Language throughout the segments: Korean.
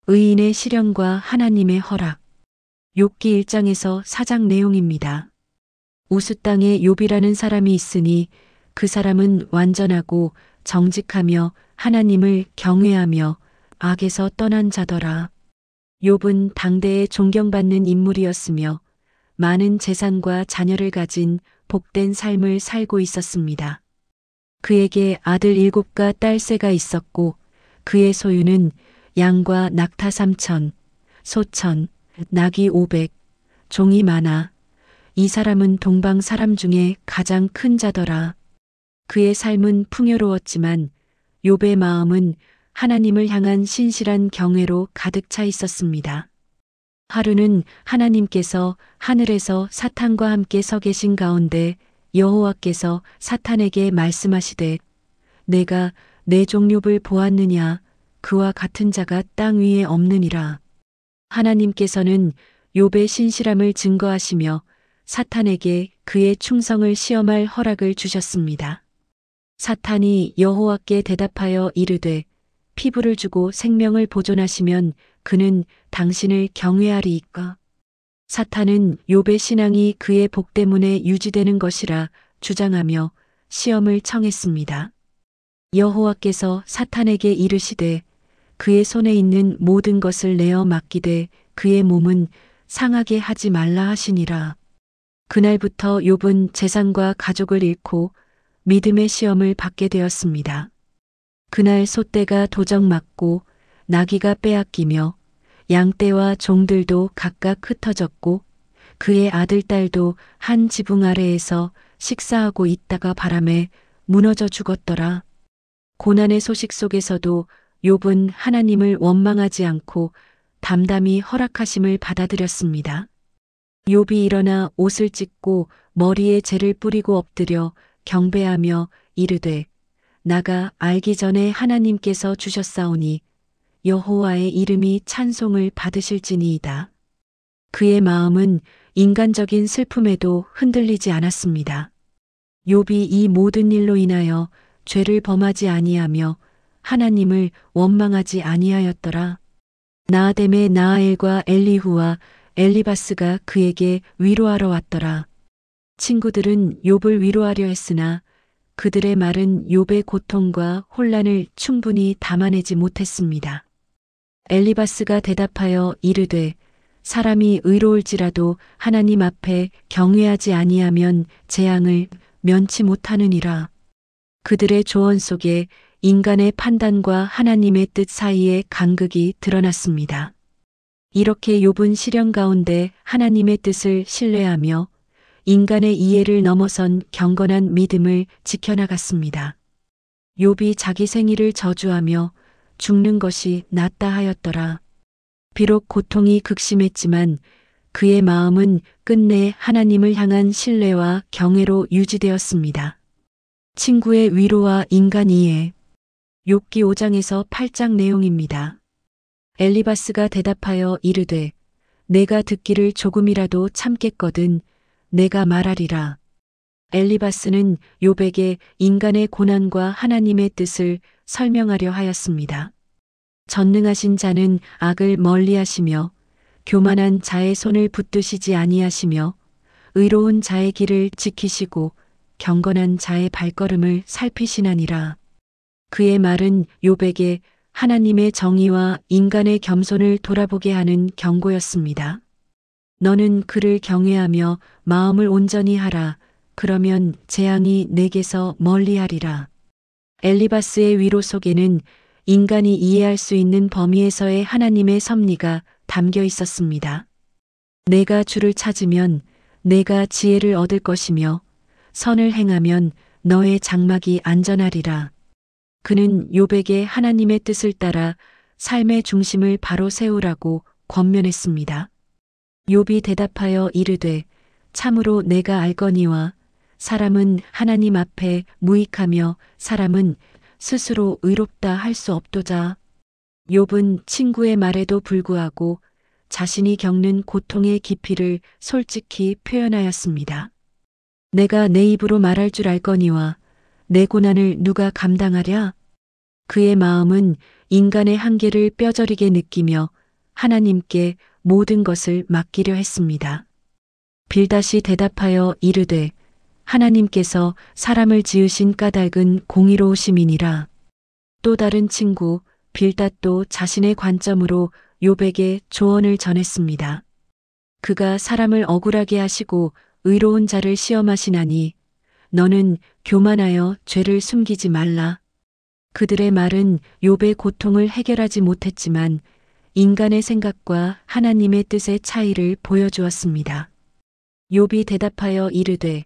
의인의 시련과 하나님의 허락. 욥기 1장에서 4장 내용입니다. 우스 땅에 욥이라는 사람이 있으니 그 사람은 완전하고 정직하며 하나님을 경외하며 악에서 떠난 자더라. 욥은 당대에 존경받는 인물이었으며 많은 재산과 자녀를 가진 복된 삶을 살고 있었습니다. 그에게 아들 7과 딸 3가 있었고 그의 소유는 양과 낙타 3,000, 소 1,000, 낙이 500, 종이 많아 이 사람은 동방 사람 중에 가장 큰 자더라. 그의 삶은 풍요로웠지만 욥의 마음은 하나님을 향한 신실한 경외로 가득 차 있었습니다. 하루는 하나님께서 하늘에서 사탄과 함께 서 계신 가운데 여호와께서 사탄에게 말씀하시되 내가 내 종 욥을 보았느냐 그와 같은 자가 땅 위에 없느니라. 하나님께서는 욥의 신실함을 증거하시며 사탄에게 그의 충성을 시험할 허락을 주셨습니다. 사탄이 여호와께 대답하여 이르되 피부를 주고 생명을 보존하시면 그는 당신을 경외하리이까. 사탄은 욥의 신앙이 그의 복 때문에 유지되는 것이라 주장하며 시험을 청했습니다. 여호와께서 사탄에게 이르시되 그의 손에 있는 모든 것을 내어 맡기되 그의 몸은 상하게 하지 말라 하시니라. 그날부터 욥은 재산과 가족을 잃고 믿음의 시험을 받게 되었습니다. 그날 소떼가 도적 맞고 나귀가 빼앗기며 양떼와 종들도 각각 흩어졌고 그의 아들 딸도 한 지붕 아래에서 식사하고 있다가 바람에 무너져 죽었더라. 고난의 소식 속에서도 욥은 하나님을 원망하지 않고 담담히 허락하심을 받아들였습니다. 욥이 일어나 옷을 찢고 머리에 재를 뿌리고 엎드려 경배하며 이르되 나가 알기 전에 하나님께서 주셨사오니 여호와의 이름이 찬송을 받으실지니이다. 그의 마음은 인간적인 슬픔에도 흔들리지 않았습니다. 욥이 이 모든 일로 인하여 죄를 범하지 아니하며 하나님을 원망하지 아니하였더라. 나아뎀의 나아엘과 엘리후와 엘리바스가 그에게 위로하러 왔더라. 친구들은 욥을 위로하려 했으나 그들의 말은 욥의 고통과 혼란을 충분히 담아내지 못했습니다. 엘리바스가 대답하여 이르되 사람이 의로울지라도 하나님 앞에 경외하지 아니하면 재앙을 면치 못하느니라. 그들의 조언 속에 인간의 판단과 하나님의 뜻 사이의 간극이 드러났습니다. 이렇게 욥은 시련 가운데 하나님의 뜻을 신뢰하며 인간의 이해를 넘어선 경건한 믿음을 지켜나갔습니다. 욥이 자기 생일을 저주하며 죽는 것이 낫다 하였더라. 비록 고통이 극심했지만 그의 마음은 끝내 하나님을 향한 신뢰와 경외로 유지되었습니다. 친구의 위로와 인간 이해. 욥기 5장에서 8장 내용입니다. 엘리바스가 대답하여 이르되 내가 듣기를 조금이라도 참겠거든 내가 말하리라. 엘리바스는 욥에게 인간의 고난과 하나님의 뜻을 설명하려 하였습니다. 전능하신 자는 악을 멀리하시며 교만한 자의 손을 붙드시지 아니하시며 의로운 자의 길을 지키시고 경건한 자의 발걸음을 살피시나니라. 그의 말은 욥에게 하나님의 정의와 인간의 겸손을 돌아보게 하는 경고였습니다. 너는 그를 경외하며 마음을 온전히 하라. 그러면 재앙이 내게서 멀리하리라. 엘리바스의 위로 속에는 인간이 이해할 수 있는 범위에서의 하나님의 섭리가 담겨 있었습니다. 내가 주를 찾으면 내가 지혜를 얻을 것이며 선을 행하면 너의 장막이 안전하리라. 그는 욥에게 하나님의 뜻을 따라 삶의 중심을 바로 세우라고 권면했습니다. 욥이 대답하여 이르되 참으로 내가 알거니와 사람은 하나님 앞에 무익하며 사람은 스스로 의롭다 할 수 없도다. 욥은 친구의 말에도 불구하고 자신이 겪는 고통의 깊이를 솔직히 표현하였습니다. 내가 내 입으로 말할 줄 알거니와 내 고난을 누가 감당하랴? 그의 마음은 인간의 한계를 뼈저리게 느끼며 하나님께 모든 것을 맡기려 했습니다. 빌닷이 대답하여 이르되 하나님께서 사람을 지으신 까닭은 공의로우심이니라. 또 다른 친구 빌닷도 자신의 관점으로 욥에게 조언을 전했습니다. 그가 사람을 억울하게 하시고 의로운 자를 시험하시나니 너는 교만하여 죄를 숨기지 말라. 그들의 말은 욥의 고통을 해결하지 못했지만 인간의 생각과 하나님의 뜻의 차이를 보여주었습니다. 욥이 대답하여 이르되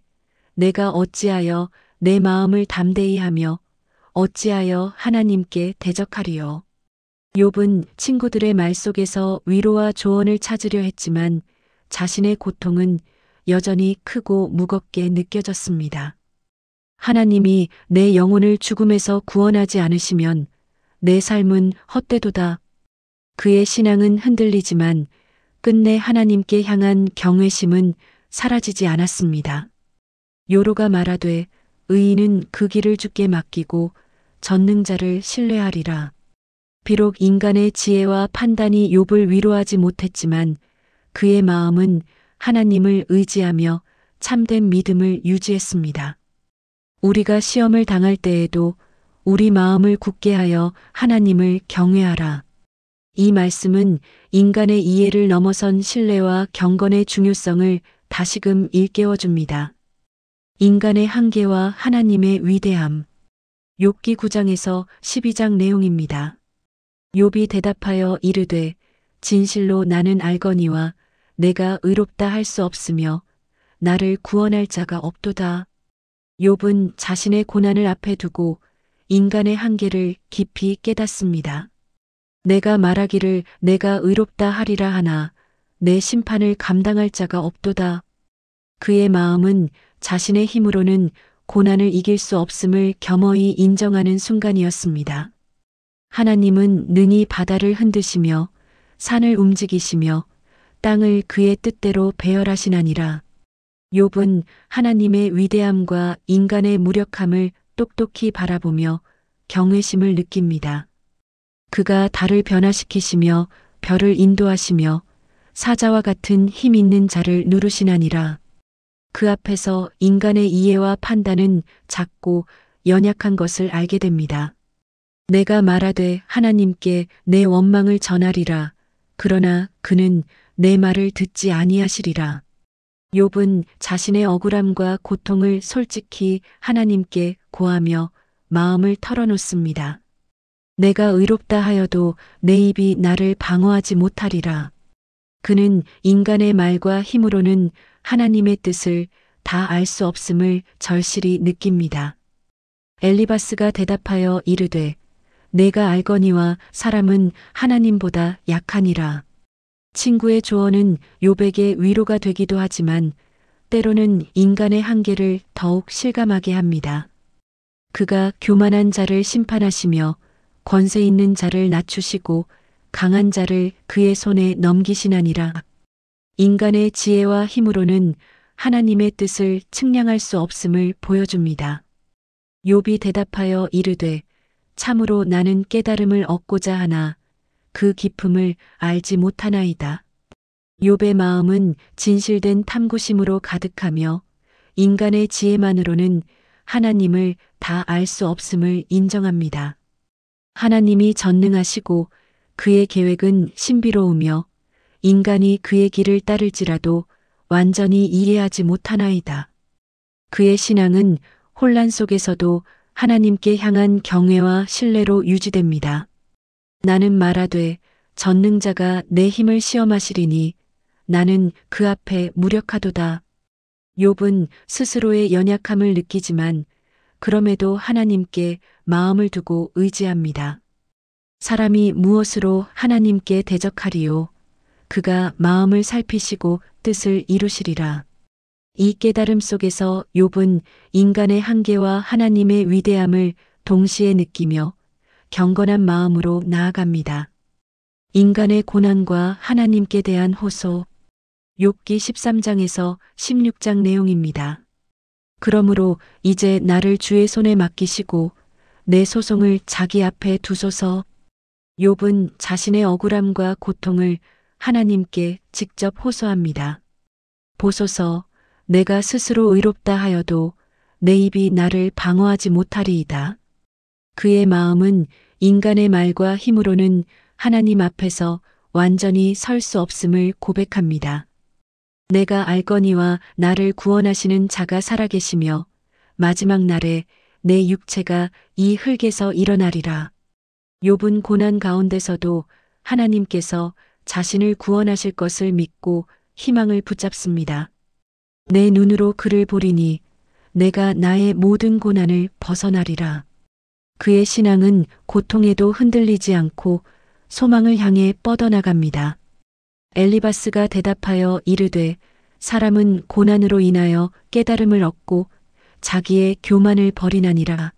내가 어찌하여 내 마음을 담대히 하며 어찌하여 하나님께 대적하리요. 욥은 친구들의 말 속에서 위로와 조언을 찾으려 했지만 자신의 고통은 여전히 크고 무겁게 느껴졌습니다. 하나님이 내 영혼을 죽음에서 구원하지 않으시면 내 삶은 헛되도다. 그의 신앙은 흔들리지만 끝내 하나님께 향한 경외심은 사라지지 않았습니다. 요로가 말하되 의인은 그 길을 주께 맡기고 전능자를 신뢰하리라. 비록 인간의 지혜와 판단이 욥을 위로하지 못했지만 그의 마음은 하나님을 의지하며 참된 믿음을 유지했습니다. 우리가 시험을 당할 때에도 우리 마음을 굳게 하여 하나님을 경외하라. 이 말씀은 인간의 이해를 넘어선 신뢰와 경건의 중요성을 다시금 일깨워줍니다. 인간의 한계와 하나님의 위대함. 욥기 9장에서 12장 내용입니다. 욥이 대답하여 이르되 진실로 나는 알거니와 내가 의롭다 할 수 없으며 나를 구원할 자가 없도다. 욥은 자신의 고난을 앞에 두고 인간의 한계를 깊이 깨닫습니다. 내가 말하기를 내가 의롭다 하리라 하나 내 심판을 감당할 자가 없도다. 그의 마음은 자신의 힘으로는 고난을 이길 수 없음을 겸허히 인정하는 순간이었습니다. 하나님은 능히 바다를 흔드시며 산을 움직이시며 땅을 그의 뜻대로 배열하시나니라. 욥은 하나님의 위대함과 인간의 무력함을 똑똑히 바라보며 경외심을 느낍니다. 그가 달을 변화시키시며 별을 인도하시며 사자와 같은 힘 있는 자를 누르시나니라. 그 앞에서 인간의 이해와 판단은 작고 연약한 것을 알게 됩니다. 내가 말하되 하나님께 내 원망을 전하리라. 그러나 그는 내 말을 듣지 아니하시리라. 욥은 자신의 억울함과 고통을 솔직히 하나님께 고하며 마음을 털어놓습니다. 내가 의롭다 하여도 내 입이 나를 방어하지 못하리라. 그는 인간의 말과 힘으로는 하나님의 뜻을 다 알 수 없음을 절실히 느낍니다. 엘리바스가 대답하여 이르되 내가 알거니와 사람은 하나님보다 약하니라. 친구의 조언은 욥에게 위로가 되기도 하지만 때로는 인간의 한계를 더욱 실감하게 합니다. 그가 교만한 자를 심판하시며 권세 있는 자를 낮추시고 강한 자를 그의 손에 넘기시나니라. 인간의 지혜와 힘으로는 하나님의 뜻을 측량할 수 없음을 보여줍니다. 욥이 대답하여 이르되 참으로 나는 깨달음을 얻고자 하나 그 깊음을 알지 못하나이다. 욥의 마음은 진실된 탐구심으로 가득하며 인간의 지혜만으로는 하나님을 다 알 수 없음을 인정합니다. 하나님이 전능하시고 그의 계획은 신비로우며 인간이 그의 길을 따를지라도 완전히 이해하지 못하나이다. 그의 신앙은 혼란 속에서도 하나님께 향한 경외와 신뢰로 유지됩니다. 나는 말하되 전능자가 내 힘을 시험하시리니 나는 그 앞에 무력하도다. 욥은 스스로의 연약함을 느끼지만 그럼에도 하나님께 마음을 두고 의지합니다. 사람이 무엇으로 하나님께 대적하리요? 그가 마음을 살피시고 뜻을 이루시리라. 이 깨달음 속에서 욥은 인간의 한계와 하나님의 위대함을 동시에 느끼며 경건한 마음으로 나아갑니다. 인간의 고난과 하나님께 대한 호소. 욥기 13장에서 16장 내용입니다. 그러므로 이제 나를 주의 손에 맡기시고 내 소송을 자기 앞에 두소서. 욥은 자신의 억울함과 고통을 하나님께 직접 호소합니다. 보소서, 내가 스스로 의롭다 하여도 내 입이 나를 방어하지 못하리이다. 그의 마음은 인간의 말과 힘으로는 하나님 앞에서 완전히 설 수 없음을 고백합니다. 내가 알거니와 나를 구원하시는 자가 살아계시며 마지막 날에 내 육체가 이 흙에서 일어나리라. 욥은 고난 가운데서도 하나님께서 자신을 구원하실 것을 믿고 희망을 붙잡습니다. 내 눈으로 그를 보리니 내가 나의 모든 고난을 벗어나리라. 그의 신앙은 고통에도 흔들리지 않고 소망을 향해 뻗어나갑니다. 엘리바스가 대답하여 이르되 사람은 고난으로 인하여 깨달음을 얻고 자기의 교만을 버리나니라.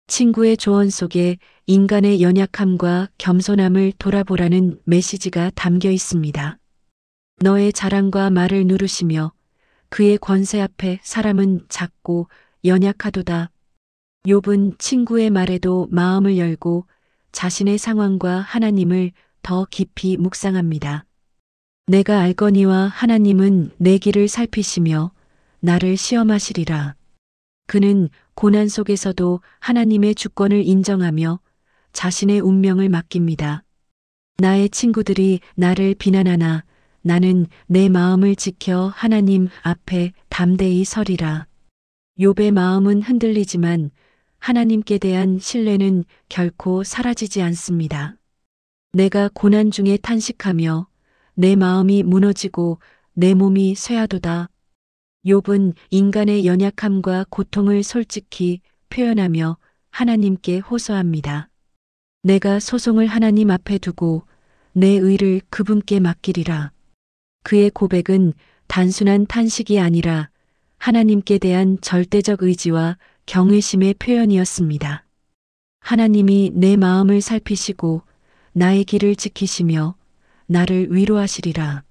친구의 조언 속에 인간의 연약함과 겸손함을 돌아보라는 메시지가 담겨 있습니다. 너의 자랑과 말을 누르시며 그의 권세 앞에 사람은 작고 연약하도다. 욥은 친구의 말에도 마음을 열고 자신의 상황과 하나님을 더 깊이 묵상합니다. 내가 알거니와 하나님은 내 길을 살피시며 나를 시험하시리라. 그는 고난 속에서도 하나님의 주권을 인정하며 자신의 운명을 맡깁니다. 나의 친구들이 나를 비난하나 나는 내 마음을 지켜 하나님 앞에 담대히 서리라. 욥의 마음은 흔들리지만 하나님께 대한 신뢰는 결코 사라지지 않습니다. 내가 고난 중에 탄식하며 내 마음이 무너지고 내 몸이 쇠하도다. 욥은 인간의 연약함과 고통을 솔직히 표현하며 하나님께 호소합니다. 내가 소송을 하나님 앞에 두고 내 의를 그분께 맡기리라. 그의 고백은 단순한 탄식이 아니라 하나님께 대한 절대적 의지와 경외심의 표현이었습니다. 하나님이 내 마음을 살피시고 나의 길을 지키시며 나를 위로하시리라.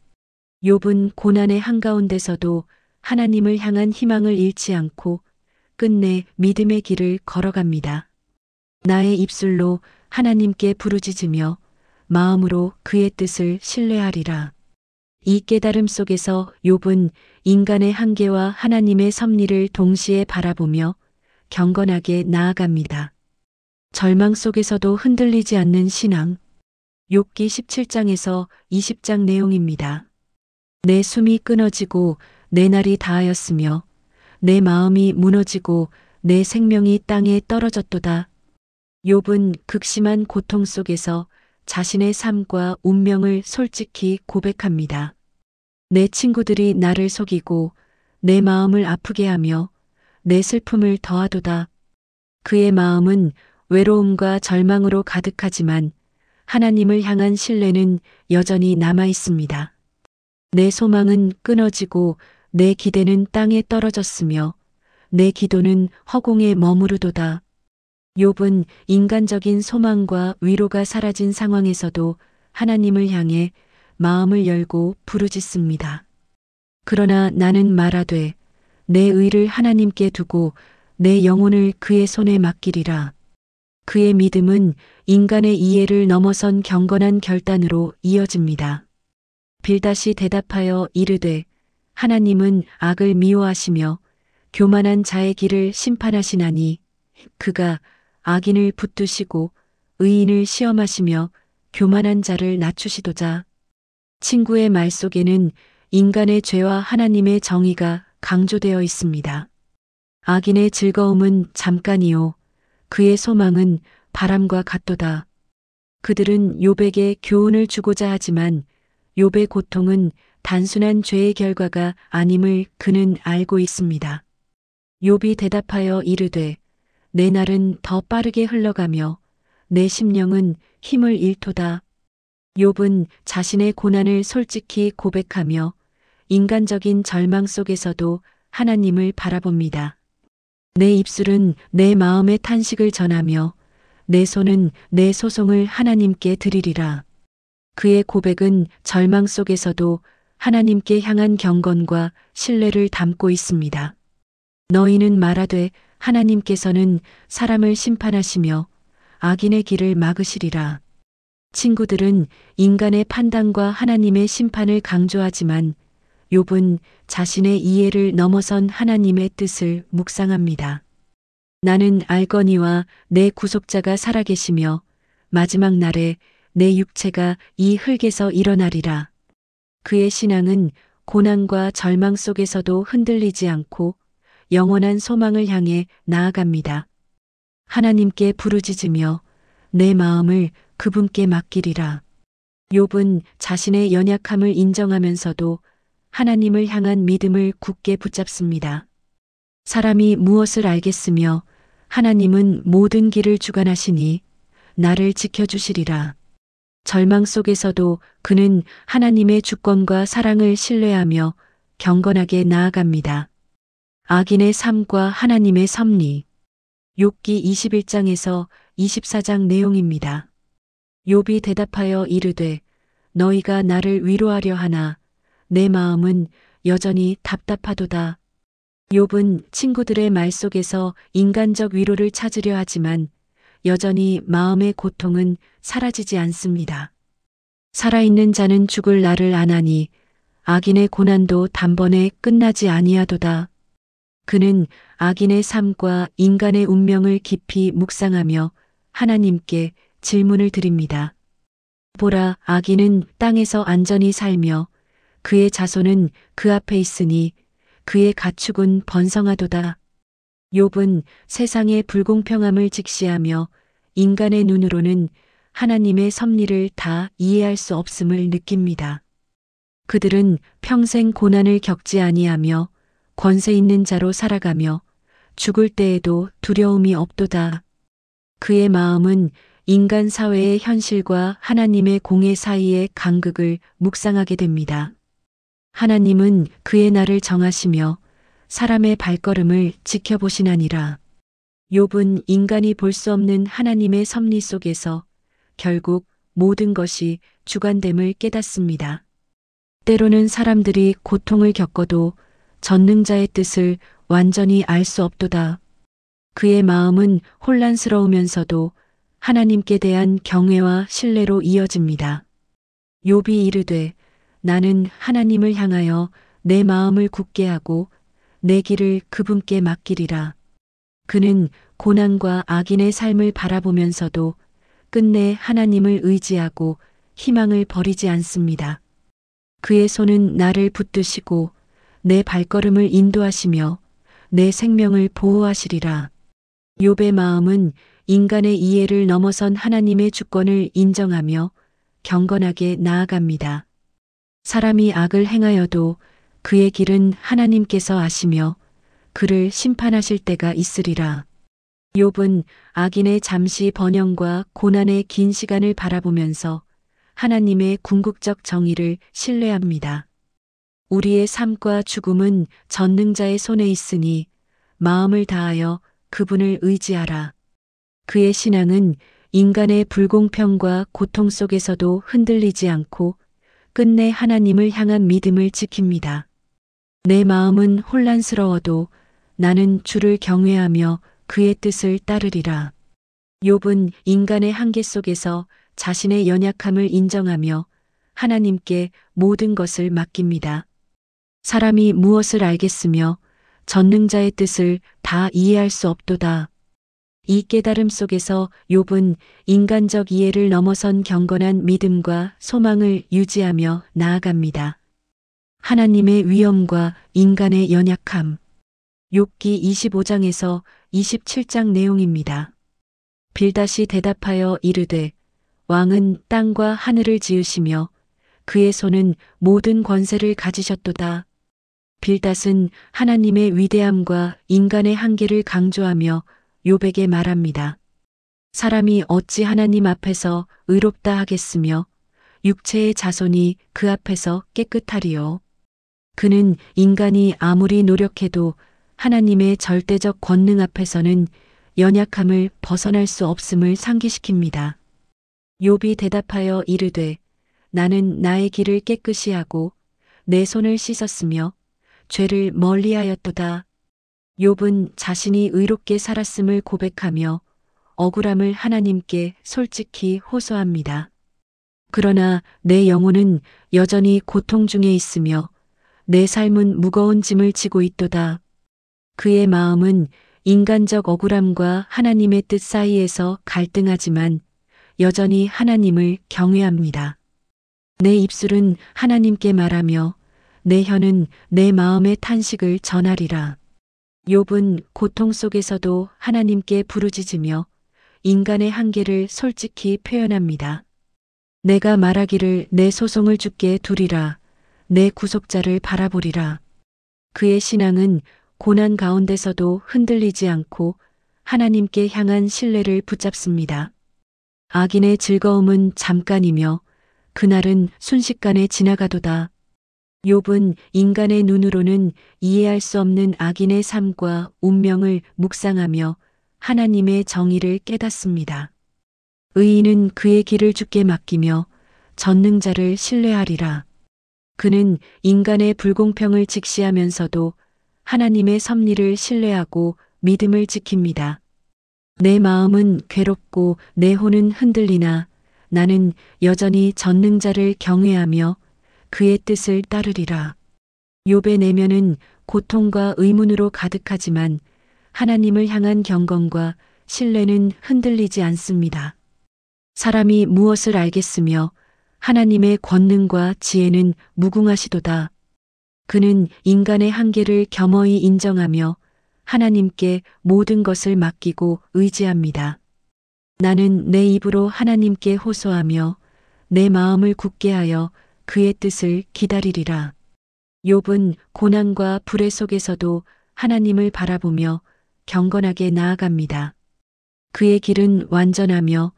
욥은 고난의 한가운데서도 하나님을 향한 희망을 잃지 않고 끝내 믿음의 길을 걸어갑니다. 나의 입술로 하나님께 부르짖으며 마음으로 그의 뜻을 신뢰하리라. 이 깨달음 속에서 욥은 인간의 한계와 하나님의 섭리를 동시에 바라보며 경건하게 나아갑니다. 절망 속에서도 흔들리지 않는 신앙. 욥기 17장에서 20장 내용입니다. 내 숨이 끊어지고 내 날이 다하였으며 내 마음이 무너지고 내 생명이 땅에 떨어졌도다. 욥은 극심한 고통 속에서 자신의 삶과 운명을 솔직히 고백합니다. 내 친구들이 나를 속이고 내 마음을 아프게 하며 내 슬픔을 더하도다. 그의 마음은 외로움과 절망으로 가득하지만 하나님을 향한 신뢰는 여전히 남아 있습니다. 내 소망은 끊어지고 내 기대는 땅에 떨어졌으며 내 기도는 허공에 머무르도다. 욥은 인간적인 소망과 위로가 사라진 상황에서도 하나님을 향해 마음을 열고 부르짖습니다. 그러나 나는 말하되 내 의를 하나님께 두고 내 영혼을 그의 손에 맡기리라. 그의 믿음은 인간의 이해를 넘어선 경건한 결단으로 이어집니다. 빌닷이 대답하여 이르되 하나님은 악을 미워하시며 교만한 자의 길을 심판하시나니 그가 악인을 붙드시고 의인을 시험하시며 교만한 자를 낮추시도자. 친구의 말 속에는 인간의 죄와 하나님의 정의가 강조되어 있습니다. 악인의 즐거움은 잠깐이요 그의 소망은 바람과 같도다. 그들은 욥에게 교훈을 주고자 하지만 욥의 고통은 단순한 죄의 결과가 아님을 그는 알고 있습니다. 욥이 대답하여 이르되 내 날은 더 빠르게 흘러가며 내 심령은 힘을 잃도다. 욥은 자신의 고난을 솔직히 고백하며 인간적인 절망 속에서도 하나님을 바라봅니다. 내 입술은 내 마음의 탄식을 전하며 내 손은 내 소송을 하나님께 드리리라. 그의 고백은 절망 속에서도 하나님께 향한 경건과 신뢰를 담고 있습니다. 너희는 말하되 하나님께서는 사람을 심판하시며 악인의 길을 막으시리라. 친구들은 인간의 판단과 하나님의 심판을 강조하지만 욥은 자신의 이해를 넘어선 하나님의 뜻을 묵상합니다. 나는 알거니와 내 구속자가 살아계시며 마지막 날에 내 육체가 이 흙에서 일어나리라. 그의 신앙은 고난과 절망 속에서도 흔들리지 않고 영원한 소망을 향해 나아갑니다. 하나님께 부르짖으며 내 마음을 그분께 맡기리라. 욥은 자신의 연약함을 인정하면서도 하나님을 향한 믿음을 굳게 붙잡습니다. 사람이 무엇을 알겠으며 하나님은 모든 길을 주관하시니 나를 지켜주시리라. 절망 속에서도 그는 하나님의 주권과 사랑을 신뢰하며 경건하게 나아갑니다. 악인의 삶과 하나님의 섭리. 욥기 21장에서 24장 내용입니다. 욥이 대답하여 이르되 너희가 나를 위로하려 하나 내 마음은 여전히 답답하도다. 욥은 친구들의 말 속에서 인간적 위로를 찾으려 하지만 여전히 마음의 고통은 사라지지 않습니다. 살아있는 자는 죽을 날을 아나니 악인의 고난도 단번에 끝나지 아니하도다. 그는 악인의 삶과 인간의 운명을 깊이 묵상하며 하나님께 질문을 드립니다. 보라, 악인은 땅에서 안전히 살며 그의 자손은 그 앞에 있으니 그의 가축은 번성하도다. 욥은 세상의 불공평함을 직시하며 인간의 눈으로는 하나님의 섭리를 다 이해할 수 없음을 느낍니다. 그들은 평생 고난을 겪지 아니하며 권세 있는 자로 살아가며 죽을 때에도 두려움이 없도다. 그의 마음은 인간 사회의 현실과 하나님의 공의 사이의 간극을 묵상하게 됩니다. 하나님은 그의 날을 정하시며 사람의 발걸음을 지켜보시나니라. 욥은 인간이 볼 수 없는 하나님의 섭리 속에서 결국 모든 것이 주관됨을 깨닫습니다. 때로는 사람들이 고통을 겪어도 전능자의 뜻을 완전히 알 수 없도다. 그의 마음은 혼란스러우면서도 하나님께 대한 경외와 신뢰로 이어집니다. 욥이 이르되 나는 하나님을 향하여 내 마음을 굳게 하고 내 길을 그분께 맡기리라. 그는 고난과 악인의 삶을 바라보면서도 끝내 하나님을 의지하고 희망을 버리지 않습니다. 그의 손은 나를 붙드시고 내 발걸음을 인도하시며 내 생명을 보호하시리라. 욥의 마음은 인간의 이해를 넘어선 하나님의 주권을 인정하며 경건하게 나아갑니다. 사람이 악을 행하여도 그의 길은 하나님께서 아시며 그를 심판하실 때가 있으리라. 욥은 악인의 잠시 번영과 고난의 긴 시간을 바라보면서 하나님의 궁극적 정의를 신뢰합니다. 우리의 삶과 죽음은 전능자의 손에 있으니 마음을 다하여 그분을 의지하라. 그의 신앙은 인간의 불공평과 고통 속에서도 흔들리지 않고 끝내 하나님을 향한 믿음을 지킵니다. 내 마음은 혼란스러워도 나는 주를 경외하며 그의 뜻을 따르리라. 욥은 인간의 한계 속에서 자신의 연약함을 인정하며 하나님께 모든 것을 맡깁니다. 사람이 무엇을 알겠으며 전능자의 뜻을 다 이해할 수 없도다. 이 깨달음 속에서 욥은 인간적 이해를 넘어선 경건한 믿음과 소망을 유지하며 나아갑니다. 하나님의 위엄과 인간의 연약함. 욥기 25장에서 27장 내용입니다. 빌닷이 대답하여 이르되 왕은 땅과 하늘을 지으시며 그의 손은 모든 권세를 가지셨도다. 빌닷은 하나님의 위대함과 인간의 한계를 강조하며 욥에게 말합니다. 사람이 어찌 하나님 앞에서 의롭다 하겠으며 육체의 자손이 그 앞에서 깨끗하리요. 그는 인간이 아무리 노력해도 하나님의 절대적 권능 앞에서는 연약함을 벗어날 수 없음을 상기시킵니다. 욥이 대답하여 이르되 나는 나의 길을 깨끗이 하고 내 손을 씻었으며 죄를 멀리하였도다. 욥은 자신이 의롭게 살았음을 고백하며 억울함을 하나님께 솔직히 호소합니다. 그러나 내 영혼은 여전히 고통 중에 있으며 내 삶은 무거운 짐을 지고 있도다. 그의 마음은 인간적 억울함과 하나님의 뜻 사이에서 갈등하지만 여전히 하나님을 경외합니다. 내 입술은 하나님께 말하며 내 혀는 내 마음의 탄식을 전하리라. 욥은 고통 속에서도 하나님께 부르짖으며 인간의 한계를 솔직히 표현합니다. 내가 말하기를 내 소송을 주께 두리라. 내 구속자를 바라보리라. 그의 신앙은 고난 가운데서도 흔들리지 않고 하나님께 향한 신뢰를 붙잡습니다. 악인의 즐거움은 잠깐이며 그날은 순식간에 지나가도다. 욥은 인간의 눈으로는 이해할 수 없는 악인의 삶과 운명을 묵상하며 하나님의 정의를 깨닫습니다. 의인은 그의 길을 주께 맡기며 전능자를 신뢰하리라. 그는 인간의 불공평을 직시하면서도 하나님의 섭리를 신뢰하고 믿음을 지킵니다. 내 마음은 괴롭고 내 혼은 흔들리나 나는 여전히 전능자를 경외하며 그의 뜻을 따르리라. 욥의 내면은 고통과 의문으로 가득하지만 하나님을 향한 경건과 신뢰는 흔들리지 않습니다. 사람이 무엇을 알겠으며 하나님의 권능과 지혜는 무궁하시도다. 그는 인간의 한계를 겸허히 인정하며 하나님께 모든 것을 맡기고 의지합니다. 나는 내 입으로 하나님께 호소하며 내 마음을 굳게 하여 그의 뜻을 기다리리라. 욥은 고난과 불의 속에서도 하나님을 바라보며 경건하게 나아갑니다. 그의 길은 완전하며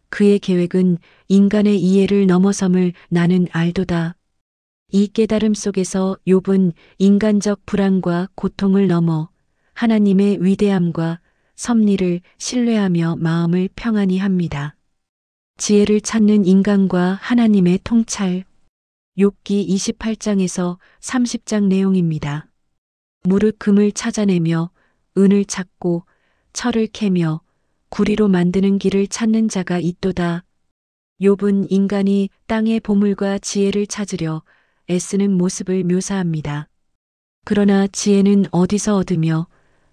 그의 계획은 인간의 이해를 넘어섬을 나는 알도다. 이 깨달음 속에서 욥은 인간적 불안과 고통을 넘어 하나님의 위대함과 섭리를 신뢰하며 마음을 평안히 합니다. 지혜를 찾는 인간과 하나님의 통찰. 욥기 28장에서 30장 내용입니다. 무릇 금을 찾아내며 은을 찾고 철을 캐며 구리로 만드는 길을 찾는 자가 있도다. 욥은 인간이 땅의 보물과 지혜를 찾으려 애쓰는 모습을 묘사합니다. 그러나 지혜는 어디서 얻으며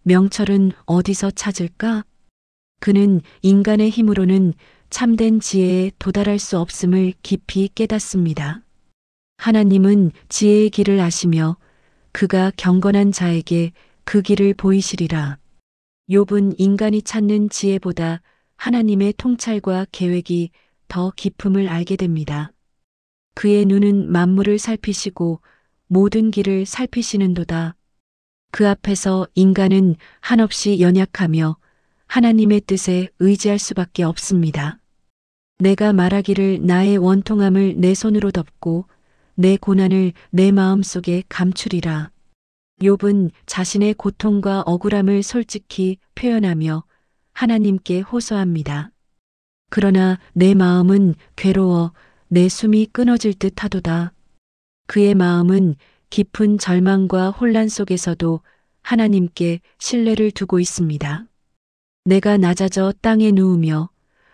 명철은 어디서 찾을까? 그는 인간의 힘으로는 참된 지혜에 도달할 수 없음을 깊이 깨닫습니다. 하나님은 지혜의 길을 아시며 그가 경건한 자에게 그 길을 보이시리라. 욥은 인간이 찾는 지혜보다 하나님의 통찰과 계획이 더 깊음을 알게 됩니다. 그의 눈은 만물을 살피시고 모든 길을 살피시는도다. 그 앞에서 인간은 한없이 연약하며 하나님의 뜻에 의지할 수밖에 없습니다. 내가 말하기를 나의 원통함을 내 손으로 덮고 내 고난을 내 마음속에 감추리라. 욥은 자신의 고통과 억울함을 솔직히 표현하며 하나님께 호소합니다. 그러나 내 마음은 괴로워 내 숨이 끊어질 듯 하도다. 그의 마음은 깊은 절망과 혼란 속에서도 하나님께 신뢰를 두고 있습니다. 내가 낮아져 땅에 누우며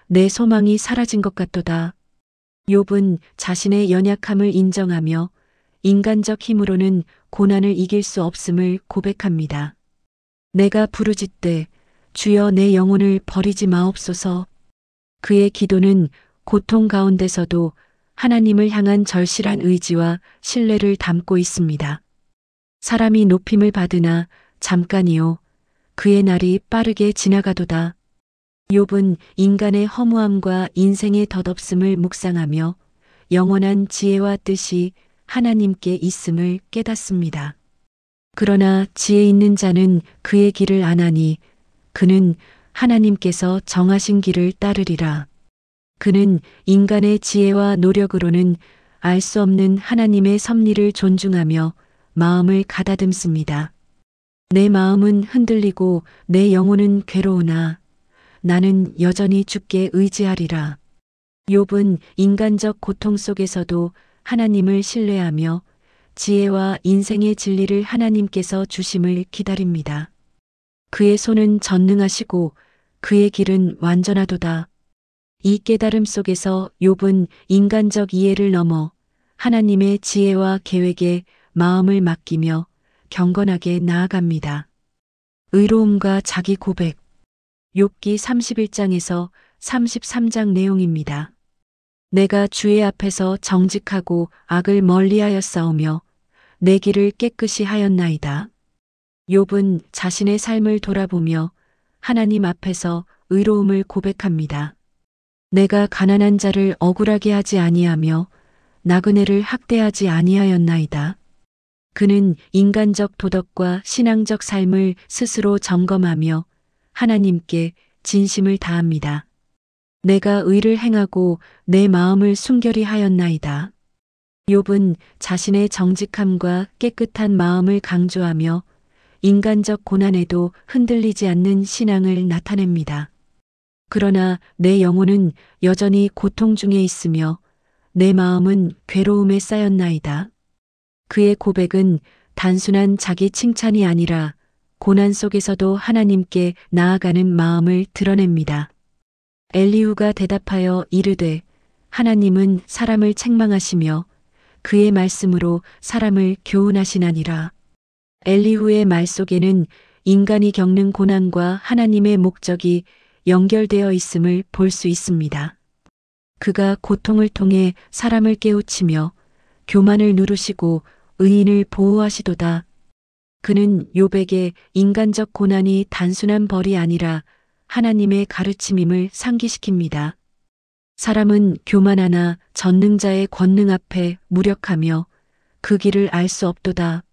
내 소망이 사라진 것 같도다. 욥은 자신의 연약함을 인정하며 인간적 힘으로는 고난을 이길 수 없음을 고백합니다. 내가 부르짖되 주여 내 영혼을 버리지 마옵소서. 그의 기도는 고통 가운데서도 하나님을 향한 절실한 의지와 신뢰를 담고 있습니다. 사람이 높임을 받으나 잠깐이요 그의 날이 빠르게 지나가도다. 욥은 인간의 허무함과 인생의 덧없음을 묵상하며 영원한 지혜와 뜻이 하나님께 있음을 깨닫습니다. 그러나 지혜 있는 자는 그의 길을 안하니 그는 하나님께서 정하신 길을 따르리라. 그는 인간의 지혜와 노력으로는 알 수 없는 하나님의 섭리를 존중하며 마음을 가다듬습니다. 내 마음은 흔들리고 내 영혼은 괴로우나 나는 여전히 주께 의지하리라. 욥은 인간적 고통 속에서도 하나님을 신뢰하며 지혜와 인생의 진리를 하나님께서 주심을 기다립니다. 그의 손은 전능하시고 그의 길은 완전하도다. 이 깨달음 속에서 욥은 인간적 이해를 넘어 하나님의 지혜와 계획에 마음을 맡기며 경건하게 나아갑니다. 의로움과 자기 고백. 욥기 31장에서 33장 내용입니다. 내가 주의 앞에서 정직하고 악을 멀리하여 싸우며 내 길을 깨끗이 하였나이다. 욥은 자신의 삶을 돌아보며 하나님 앞에서 의로움을 고백합니다. 내가 가난한 자를 억울하게 하지 아니하며 나그네를 학대하지 아니하였나이다. 그는 인간적 도덕과 신앙적 삶을 스스로 점검하며 하나님께 진심을 다합니다. 내가 의를 행하고 내 마음을 순결히 하였나이다. 욥은 자신의 정직함과 깨끗한 마음을 강조하며 인간적 고난에도 흔들리지 않는 신앙을 나타냅니다. 그러나 내 영혼은 여전히 고통 중에 있으며 내 마음은 괴로움에 쌓였나이다. 그의 고백은 단순한 자기 칭찬이 아니라 고난 속에서도 하나님께 나아가는 마음을 드러냅니다. 엘리후가 대답하여 이르되 하나님은 사람을 책망하시며 그의 말씀으로 사람을 교훈하시나니라. 엘리후의 말 속에는 인간이 겪는 고난과 하나님의 목적이 연결되어 있음을 볼 수 있습니다. 그가 고통을 통해 사람을 깨우치며 교만을 누르시고 의인을 보호하시도다. 그는 욥에게 인간적 고난이 단순한 벌이 아니라 하나님의 가르침임을 상기시킵니다. 사람은 교만하나 전능자의 권능 앞에 무력하며 그 길을 알 수 없도다.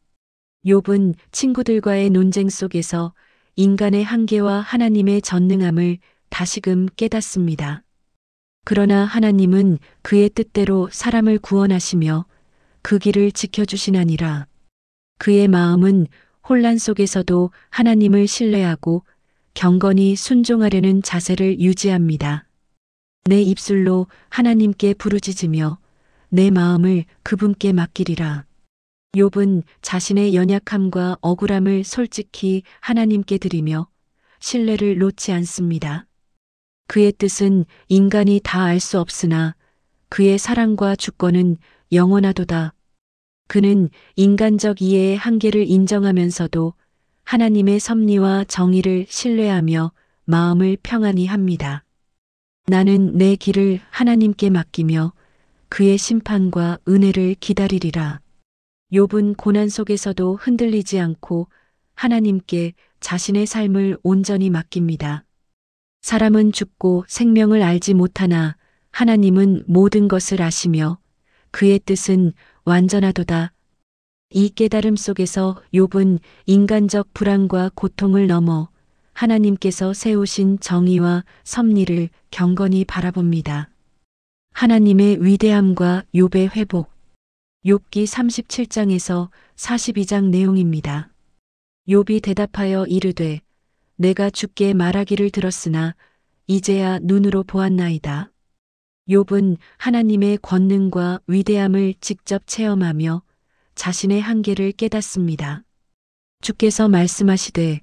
욥은 친구들과의 논쟁 속에서 인간의 한계와 하나님의 전능함을 다시금 깨닫습니다. 그러나 하나님은 그의 뜻대로 사람을 구원하시며 그 길을 지켜주시나니라. 그의 마음은 혼란 속에서도 하나님을 신뢰하고 경건히 순종하려는 자세를 유지합니다. 내 입술로 하나님께 부르짖으며 내 마음을 그분께 맡기리라. 욥은 자신의 연약함과 억울함을 솔직히 하나님께 드리며 신뢰를 놓지 않습니다. 그의 뜻은 인간이 다 알 수 없으나 그의 사랑과 주권은 영원하도다. 그는 인간적 이해의 한계를 인정하면서도 하나님의 섭리와 정의를 신뢰하며 마음을 평안히 합니다. 나는 내 길을 하나님께 맡기며 그의 심판과 은혜를 기다리리라. 욥은 고난 속에서도 흔들리지 않고 하나님께 자신의 삶을 온전히 맡깁니다. 사람은 죽고 생명을 알지 못하나 하나님은 모든 것을 아시며 그의 뜻은 완전하도다. 이 깨달음 속에서 욥은 인간적 불안과 고통을 넘어 하나님께서 세우신 정의와 섭리를 경건히 바라봅니다. 하나님의 위대함과 욥의 회복. 욥기 37장에서 42장 내용입니다. 욥이 대답하여 이르되 내가 주께 말하기를 들었으나 이제야 눈으로 보았나이다. 욥은 하나님의 권능과 위대함을 직접 체험하며 자신의 한계를 깨닫습니다. 주께서 말씀하시되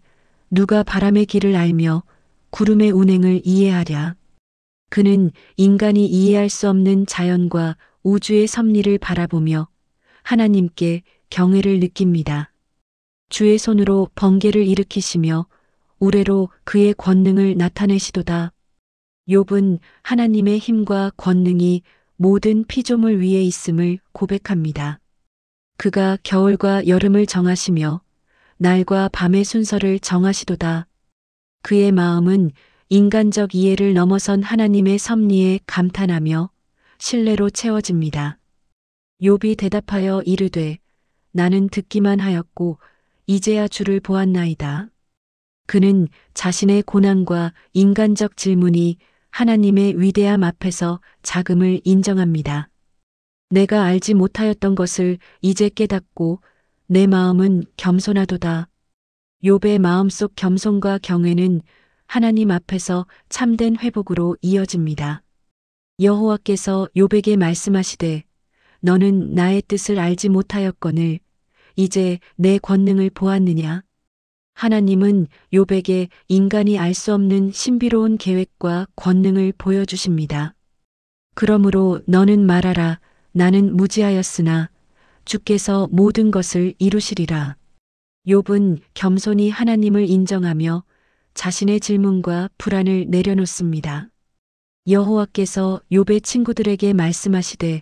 누가 바람의 길을 알며 구름의 운행을 이해하랴. 그는 인간이 이해할 수 없는 자연과 우주의 섭리를 바라보며 하나님께 경외를 느낍니다. 주의 손으로 번개를 일으키시며 우레로 그의 권능을 나타내시도다. 욥은 하나님의 힘과 권능이 모든 피조물 위에 있음을 고백합니다. 그가 겨울과 여름을 정하시며 날과 밤의 순서를 정하시도다. 그의 마음은 인간적 이해를 넘어선 하나님의 섭리에 감탄하며 신뢰로 채워집니다. 욥이 대답하여 이르되 나는 듣기만 하였고 이제야 주를 보았나이다. 그는 자신의 고난과 인간적 질문이 하나님의 위대함 앞에서 작음을 인정합니다. 내가 알지 못하였던 것을 이제 깨닫고 내 마음은 겸손하도다. 욥의 마음속 겸손과 경외는 하나님 앞에서 참된 회복으로 이어집니다. 여호와께서 욥에게 말씀하시되 너는 나의 뜻을 알지 못하였거늘 이제 내 권능을 보았느냐? 하나님은 욥에게 인간이 알 수 없는 신비로운 계획과 권능을 보여주십니다. 그러므로 너는 말하라. 나는 무지하였으나 주께서 모든 것을 이루시리라. 욥은 겸손히 하나님을 인정하며 자신의 질문과 불안을 내려놓습니다. 여호와께서 욥의 친구들에게 말씀하시되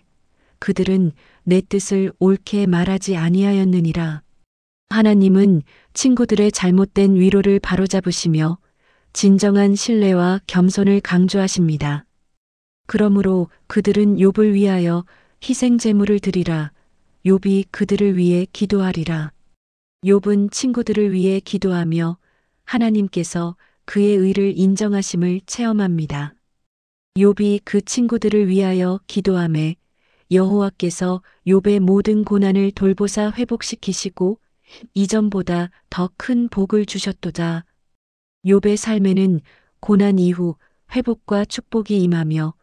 그들은 내 뜻을 옳게 말하지 아니하였느니라. 하나님은 친구들의 잘못된 위로를 바로잡으시며 진정한 신뢰와 겸손을 강조하십니다. 그러므로 그들은 욥을 위하여 희생 제물을 드리라. 욥이 그들을 위해 기도하리라. 욥은 친구들을 위해 기도하며 하나님께서 그의 의를 인정하심을 체험합니다. 욥이 그 친구들을 위하여 기도하매 여호와께서 욥의 모든 고난을 돌보사 회복시키시고 이전보다 더 큰 복을 주셨도다. 욥의 삶에는 고난 이후 회복과 축복이 임하며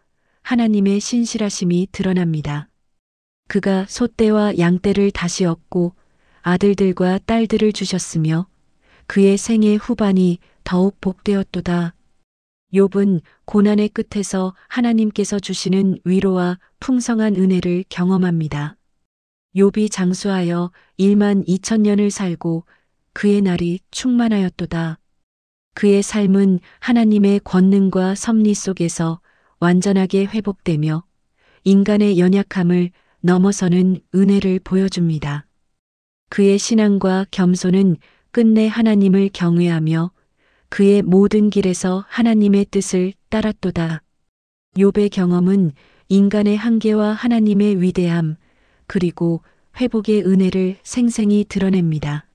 하나님의 신실하심이 드러납니다. 그가 소떼와 양떼를 다시 얻고 아들들과 딸들을 주셨으며 그의 생애 후반이 더욱 복되었도다. 욥은 고난의 끝에서 하나님께서 주시는 위로와 풍성한 은혜를 경험합니다. 욥이 장수하여 1만 2천년을 살고 그의 날이 충만하였도다. 그의 삶은 하나님의 권능과 섭리 속에서 완전하게 회복되며 인간의 연약함을 넘어서는 은혜를 보여줍니다. 그의 신앙과 겸손은 끝내 하나님을 경외하며 그의 모든 길에서 하나님의 뜻을 따랐도다. 욥의 경험은 인간의 한계와 하나님의 위대함, 그리고 회복의 은혜를 생생히 드러냅니다.